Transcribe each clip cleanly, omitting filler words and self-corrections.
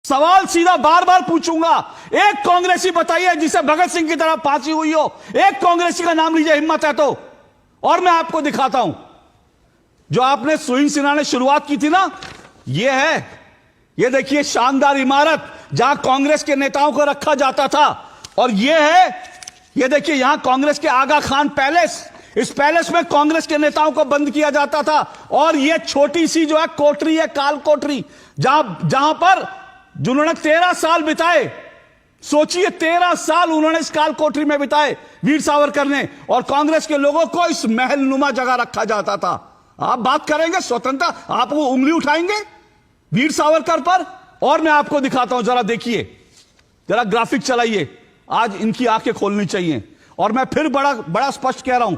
सवाल सीधा बार बार पूछूंगा। एक कांग्रेसी बताइए जिसे भगत सिंह की तरह फांसी हुई हो। एक कांग्रेसी का नाम लीजिए, हिम्मत है तो। और मैं आपको दिखाता हूं जो आपने सुहीन सिन्हा ने शुरुआत की थी ना, ये है, ये देखिए शानदार इमारत जहां कांग्रेस के नेताओं को रखा जाता था। और ये है, ये देखिए यहां कांग्रेस के आगा खान पैलेस, इस पैलेस में कांग्रेस के नेताओं को बंद किया जाता था। और ये छोटी सी जो है कोठरी है, काल कोठरी, जहां पर जिन्होंने 13 साल बिताए, सोचिए 13 साल उन्होंने इस काल कोठरी में बिताए वीर सावरकर ने। और कांग्रेस के लोगों को इस महल नुमा जगह रखा जाता था। आप बात करेंगे स्वतंत्रता, आप वो उंगली उठाएंगे वीर सावरकर पर। और मैं आपको दिखाता हूं, जरा देखिए, जरा ग्राफिक चलाइए। आज इनकी आंखें खोलनी चाहिए। और मैं फिर बड़ा स्पष्ट कह रहा हूं,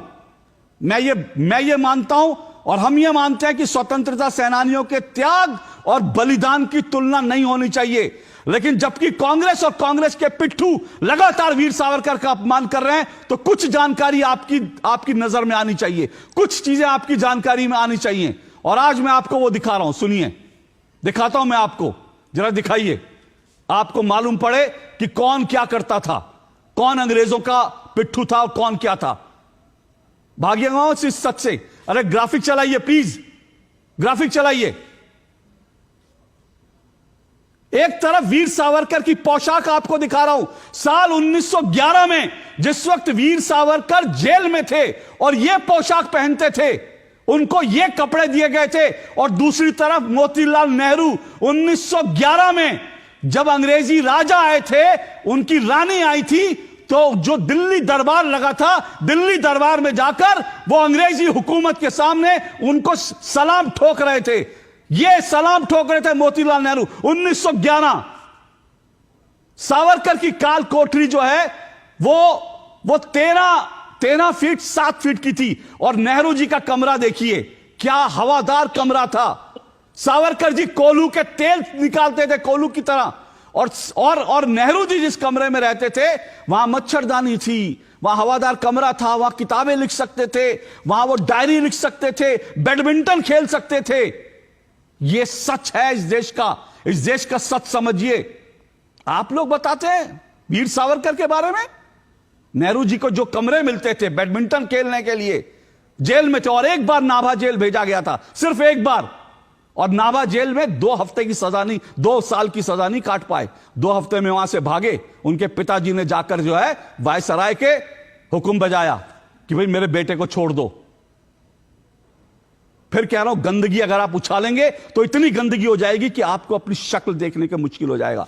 मैं ये मानता हूं और हम ये मानते हैं कि स्वतंत्रता सेनानियों के त्याग और बलिदान की तुलना नहीं होनी चाहिए। लेकिन जबकि कांग्रेस और कांग्रेस के पिट्ठू लगातार वीर सावरकर का अपमान कर रहे हैं, तो कुछ जानकारी आपकी नजर में आनी चाहिए, कुछ चीजें आपकी जानकारी में आनी चाहिए। और आज मैं आपको वो दिखा रहा हूं, सुनिए, दिखाता हूं मैं आपको, जरा दिखाइए, आपको मालूम पड़े कि कौन क्या करता था, कौन अंग्रेजों का पिट्ठू था और कौन क्या था। भाग्यगांव इस सच से। अरे ग्राफिक चलाइए प्लीज, ग्राफिक चलाइए। एक तरफ वीर सावरकर की पोशाक आपको दिखा रहा हूं, साल 1911 में, जिस वक्त वीर सावरकर जेल में थे और यह पोशाक पहनते थे, उनको ये कपड़े दिए गए थे। और दूसरी तरफ मोतीलाल नेहरू 1911 में जब अंग्रेजी राजा आए थे, उनकी रानी आई थी, तो जो दिल्ली दरबार लगा था, दिल्ली दरबार में जाकर वो अंग्रेजी हुकूमत के सामने उनको सलाम ठोक रहे थे। ये सलाम ठोक रहे थे मोतीलाल नेहरू 1911। सावरकर की काल कोठरी जो है वो 13 फीट 7 फीट की थी। और नेहरू जी का कमरा देखिए, क्या हवादार कमरा था। सावरकर जी कोल्हू के तेल निकालते थे, कोल्हू की तरह। और नेहरू जी जिस कमरे में रहते थे, वहां मच्छरदानी थी, वहां हवादार कमरा था, वहां किताबें लिख सकते थे, वहां वो डायरी लिख सकते थे, बैडमिंटन खेल सकते थे। ये सच है इस देश का, इस देश का सच समझिए। आप लोग बताते हैं वीर सावरकर के बारे में, नेहरू जी को जो कमरे मिलते थे बैडमिंटन खेलने के लिए, जेल में थे। और एक बार नाभा जेल भेजा गया था, सिर्फ एक बार। और नाभा जेल में 2 हफ्ते की सजा नहीं, 2 साल की सजा नहीं काट पाए। 2 हफ्ते में वहां से भागे। उनके पिताजी ने जाकर जो है वायसराय के हुक्म बजाया कि भाई मेरे बेटे को छोड़ दो। फिर कह रहा हूं, गंदगी अगर आप उछालेंगे तो इतनी गंदगी हो जाएगी कि आपको अपनी शक्ल देखने का मुश्किल हो जाएगा।